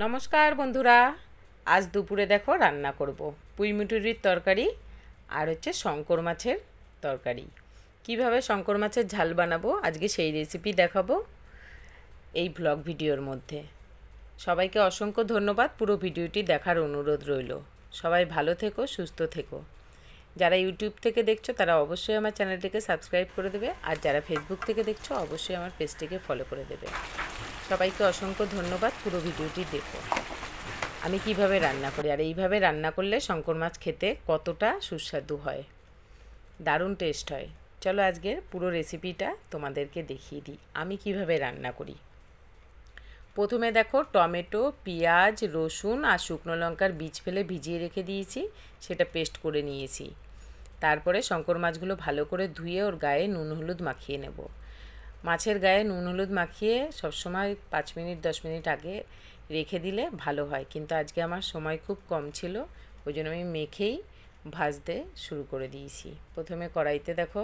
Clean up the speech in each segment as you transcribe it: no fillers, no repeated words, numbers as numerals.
নমস্কার বন্ধুরা, আজ দুপুরে দেখো রান্না করব পুঁইমুটুরির তরকারি আর হচ্ছে শঙ্কর মাছের তরকারি। কিভাবে শঙ্কর মাছের ঝাল বানাবো আজকে সেই রেসিপি দেখাবো এই ব্লগ ভিডিওর মধ্যে। সবাইকে অসংখ্য ধন্যবাদ, পুরো ভিডিওটি দেখার অনুরোধ রইল। সবাই ভালো থেকো, সুস্থ থেকো। যারা ইউটিউব থেকে দেখছো তারা অবশ্যই আমার চ্যানেলটিকে সাবস্ক্রাইব করে দেবে, আর যারা ফেসবুক থেকে দেখছো অবশ্যই আমার পেজটিকে ফলো করে দেবে। সবাইকে অসংখ্য ধন্যবাদ, পুরো ভিডিওটি দেখো আমি কিভাবে রান্না করি। আর এইভাবে রান্না করলে শঙ্কর মাছ খেতে কতটা সুস্বাদু হয়, দারুণ টেস্ট হয়। চলো আজকের পুরো রেসিপিটা তোমাদেরকে দেখিয়ে দিই আমি কিভাবে রান্না করি। প্রথমে দেখো টমেটো, পেঁয়াজ, রসুন আর শুকনো লঙ্কার বীজ ফেলে ভিজিয়ে রেখে দিয়েছি, সেটা পেস্ট করে নিয়েছি। তারপরে শঙ্কর মাছগুলো ভালো করে ধুয়ে ওর গায়ে নুন হলুদ মাখিয়ে নেব। মাছের গায়ে নুন হলুদ মাখিয়ে সবসময় 5 মিনিট 10 মিনিট আগে রেখে দিলে ভালো হয়, কিন্তু আজকে আমার সময় খুব কম ছিল, ওই জন্য আমি মেখেই ভাজতে শুরু করে দিয়েছি। প্রথমে কড়াইতে দেখো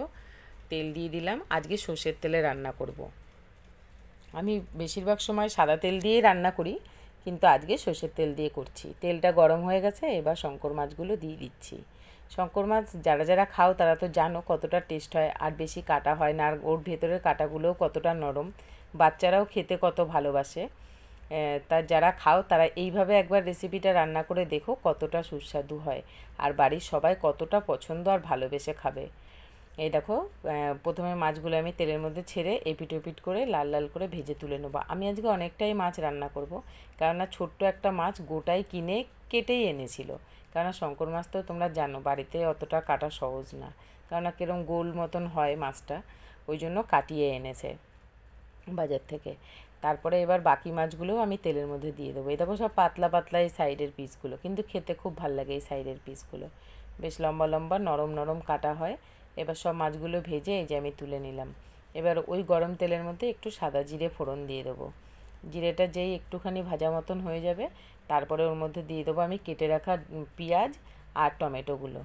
তেল দিয়ে দিলাম। আজকে সর্ষের তেলে রান্না করব। আমি বেশিরভাগ সময় সাদা তেল দিয়েই রান্না করি, কিন্তু আজকে সর্ষের তেল দিয়ে করছি। তেলটা গরম হয়ে গেছে, এবার শঙ্কর মাছগুলো দিয়ে দিচ্ছি। শঙ্কর মাছ যারা যারা খাও তারা তো জানো কতটা টেস্ট হয়, আর বেশি কাটা হয় না, আর ওর ভেতরের কাটাগুলোও কতটা নরম। বাচ্চারাও খেতে কত ভালোবাসে। তা যারা খাও তারা এইভাবে একবার রেসিপিটা রান্না করে দেখো, কতটা সুস্বাদু হয়, আর বাড়ির সবাই কতটা পছন্দ আর ভালোবেসে খাবে। এই দেখো প্রথমে মাছগুলো আমি তেলের মধ্যে ছেড়ে এপিট ওপিট করে লাল লাল করে ভেজে তুলে নেবো। আমি আজকে অনেকটাই মাছ রান্না করব, কেননা ছোট্ট একটা মাছ গোটাই কিনে কেটেই এনেছিল। কেননা শঙ্কর মাছ তো তোমরা জানো বাড়িতে অতটা কাটা সহজ না, কেননা কীরকম গোল মতন হয় মাছটা, ওই জন্য কাটিয়ে এনেছে বাজার থেকে। তারপরে এবার বাকি মাছগুলোও আমি তেলের মধ্যে দিয়ে দেবো। এই দেখো সব পাতলা পাতলা এই সাইডের পিসগুলো, কিন্তু খেতে খুব ভালো লাগে এই সাইডের পিসগুলো, বেশ লম্বা লম্বা নরম নরম কাটা হয়। এবার সব মাছগুলো ভেজে এই যে আমি তুলে নিলাম। এবার ওই গরম তেলের মধ্যে একটু সাদা জিরে ফোড়ন দিয়ে দেবো। জিরেটা যেই একটুখানি ভাজা মতন হয়ে যাবে, তারপরে ওর মধ্যে দিয়ে দেবো আমি কেটে রাখা পেঁয়াজ আর টমেটোগুলো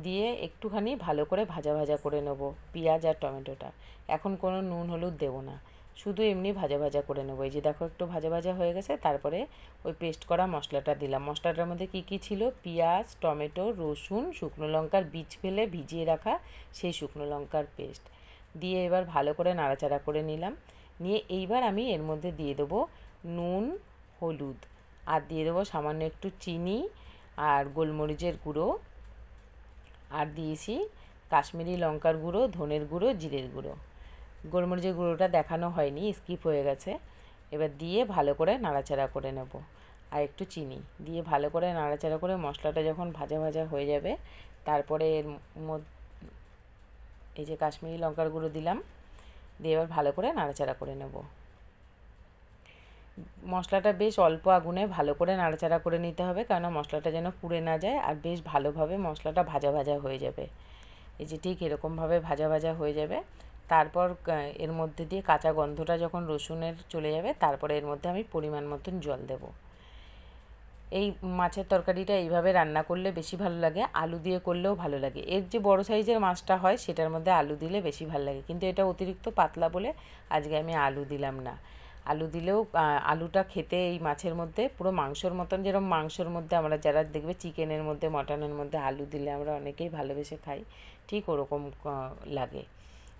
দিয়ে একটুখানি ভালো করে ভাজা ভাজা করে নেব পেঁয়াজ আর টমেটোটা। এখন কোনো নুন হলুদ দেবো না, শুধু এমনি ভাজা ভাজা করে নেবো। এই যে দেখো একটু ভাজা ভাজা হয়ে গেছে, তারপরে ওই পেস্ট করা মশলাটা দিলাম। মশলাটার মধ্যে কী কী ছিল, পেঁয়াজ, টমেটো, রসুন, শুকনো লঙ্কার বীজ ফেলে ভিজিয়ে রাখা সেই শুকনো লঙ্কার পেস্ট দিয়ে এবার ভালো করে নাড়াচাড়া করে নিলাম। নিয়ে এইবার আমি এর মধ্যে দিয়ে দেবো নুন, হলুদ, আর দিয়ে দেবো সামান্য একটু চিনি আর গোলমরিচের গুঁড়ো, আর দিয়েছি কাশ্মীরি লঙ্কার গুঁড়ো, ধনের গুঁড়ো, জিরের গুঁড়ো। গোলমরিচের গুঁড়োটা দেখানো হয়নি, স্কিপ হয়ে গেছে। এবার দিয়ে ভালো করে নাড়াচাড়া করে নেব, আর একটু চিনি দিয়ে ভালো করে নাড়াচাড়া করে মশলাটা যখন ভাজা ভাজা হয়ে যাবে, তারপরে এর মধ্যে এই যে কাশ্মীরি লঙ্কার গুঁড়ো দিলাম, দিয়ে এবার ভালো করে নাড়াচাড়া করে নেব। মশলাটা বেশ অল্প আগুনে ভালো করে নাড়াচাড়া করে নিতে হবে, কারণ মশলাটা যেন পুড়ে না যায়, আর বেশ ভালোভাবে মশলাটা ভাজা ভাজা হয়ে যাবে। এই যে ঠিক এরকমভাবে ভাজা ভাজা হয়ে যাবে। তারপর এর মধ্যে দিয়ে কাঁচা গন্ধটা যখন রসুনের চলে যাবে, তারপরে এর মধ্যে আমি পরিমাণ মতন জল দেব। এই মাছের তরকারিটা এইভাবে রান্না করলে বেশি ভালো লাগে, আলু দিয়ে করলেও ভালো লাগে। এর যে বড় সাইজের মাছটা হয় সেটার মধ্যে আলু দিলে বেশি ভালো লাগে, কিন্তু এটা অতিরিক্ত পাতলা বলে আজকে আমি আলু দিলাম না। আলু দিলেও আলুটা খেতে এই মাছের মধ্যে পুরো মাংসর মতন, যেরকম মাংসর মধ্যে আমরা যারা দেখবে চিকেনের মধ্যে মটনের মধ্যে আলু দিলে আমরা অনেকেই ভালোবেসে খাই, ঠিক ওরকম লাগে।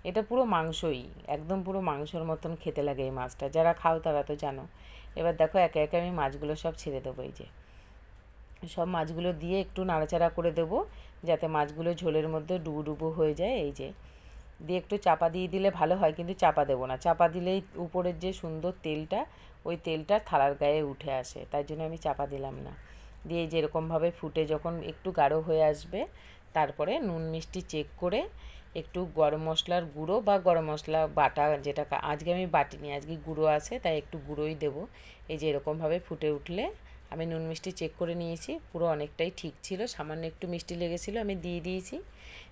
এটা পুরো মাংসই, একদম পুরো মাংসর মতন খেতে লাগে এই মাছটা, যারা খাও তারা তো জানো। এবার দেখো একে একে আমি মাছগুলো সব ছেড়ে দেবো। এই যে সব মাছগুলো দিয়ে একটু নাড়াচাড়া করে দেবো, যাতে মাছগুলো ঝোলের মধ্যে ডুবো ডুবো হয়ে যায়। এই যে দিয়ে একটু চাপা দিয়ে দিলে ভালো হয়, কিন্তু চাপা দেবো না, চাপা দিলেই উপরের যে সুন্দর তেলটা, ওই তেলটা থালার গায়ে উঠে আসে, তাই জন্য আমি চাপা দিলাম না। দিয়ে যেরকমভাবে ফুটে যখন একটু গাঢ় হয়ে আসবে, তারপরে নুন মিষ্টি চেক করে একটু গরম মশলার গুঁড়ো বা গরম মশলা বাটা, যেটা আজকে আমি বাটিনি, আজকে গুঁড়ো আছে তাই একটু গুঁড়োই দেবো। এই যে এরকমভাবে ফুটে উঠলে আমি নুন মিষ্টি চেক করে নিয়েছি, পুরো অনেকটাই ঠিক ছিল, সামান্য একটু মিষ্টি লেগেছিলো, আমি দিয়ে দিয়েছি।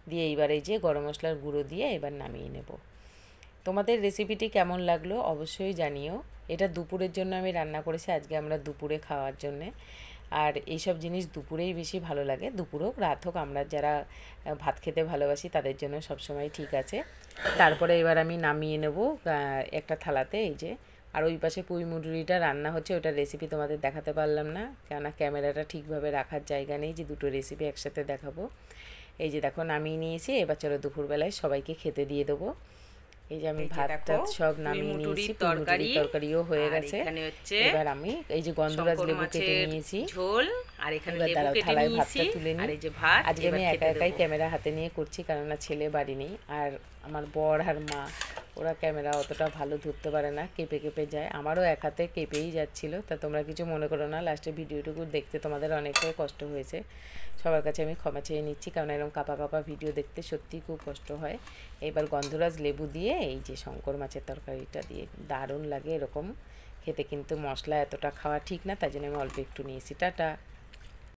দিয়ে এইবার এই যে গরম মশলার গুঁড়ো দিয়ে এবার নামিয়ে নেব। তোমাদের রেসিপিটি কেমন লাগলো অবশ্যই জানিও। এটা দুপুরের জন্য আমি রান্না করেছি, আজকে আমরা দুপুরে খাওয়ার জন্যে। আর এইসব জিনিস দুপুরেই বেশি ভালো লাগে, দুপুর হোক রাত হোক, আমরা যারা ভাত খেতে ভালোবাসি তাদের জন্য সবসময় ঠিক আছে। তারপরে এবার আমি নামিয়ে নেব একটা থালাতে। এই যে আর ওই পাশে পুঁই মুড়িটা রান্না হচ্ছে, ওটার রেসিপি তোমাদের দেখাতে পারলাম না, কেননা ক্যামেরাটা ঠিকভাবে রাখার জায়গা নেই যে দুটো রেসিপি একসাথে দেখাবো। এই যে দেখো নামিয়ে নিয়েছি, এবার চলো দুপুরবেলায় সবাইকে খেতে দিয়ে দেবো। এই যে আমি ভাত টাত সব নামিয়ে নিয়েছি, তরকারিও হয়ে গেছে। এবার আমি এই যে গন্ধরাজ লেবু কেটে নিয়েছি ঝোল, আর এখানে দাঁড়াও থালায় ভাতটা তুলে নিই। আজকে আমি একা একাই ক্যামেরা হাতে নিয়ে করছি, কেননা ছেলে বাড়ি নেই, আর আমার বর আর মা ওরা ক্যামেরা অতটা ভালো ধরতে পারে না, কেঁপে কেঁপে যায়, আমারও এক হাতে কেঁপেই যাচ্ছিলো। তা তোমরা কিছু মনে করো না, লাস্টে ভিডিওটুকু দেখতে তোমাদের অনেকটাই কষ্ট হয়েছে, সবার কাছে আমি ক্ষমা চেয়ে নিচ্ছি, কারণ এরকম কাঁপা কাঁপা ভিডিও দেখতে সত্যিই খুব কষ্ট হয়। এবার গন্ধরাজ লেবু দিয়ে এই যে শঙ্কর মাছের তরকারিটা দিয়ে দারুণ লাগে এরকম খেতে, কিন্তু মশলা এতটা খাওয়া ঠিক না, তাই জন্য আমি অল্প একটু নিয়েছি। টাটা।